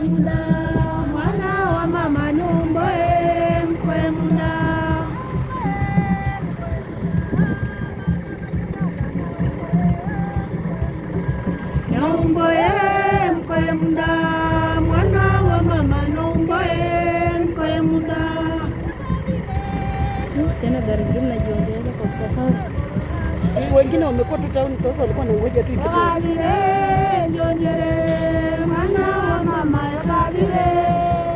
mda, mwana wa mama numboe mkwe mda. Numboe mkwe mda, mwana wa mama numboe mkwe mda. Tena gari lingine najiongeza kwa msafara. Wengine wamekuwa tu town sasa, walikuwa wanangoja tu ikitoka. Kalire njonyere, mwana wa mama kalire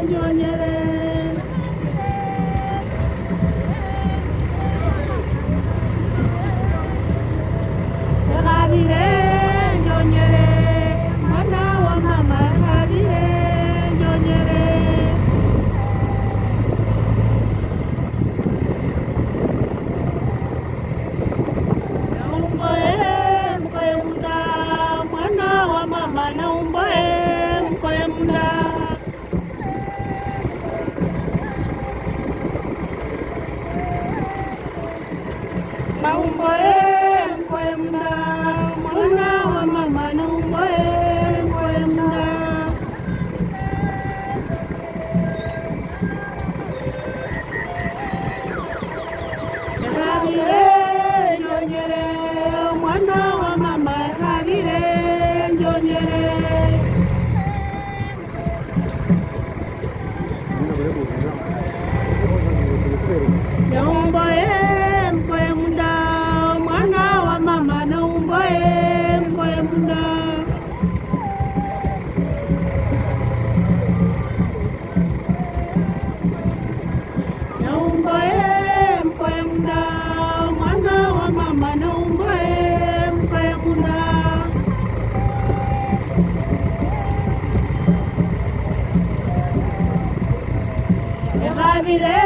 njonyere. Kalire njonyere, mwana wa mama kalire njonyere. Naumboe mkwe mda, mwana wa mama naumboe mkwe mda. Kabire njonyere, mwana wa mama kabire njonyere. Naumboe mkwe mda, mwana wa mama naumboe mkwe mda. Naumboe mkwe mda, mwana wa mama naumboe mkwe mda. Kabire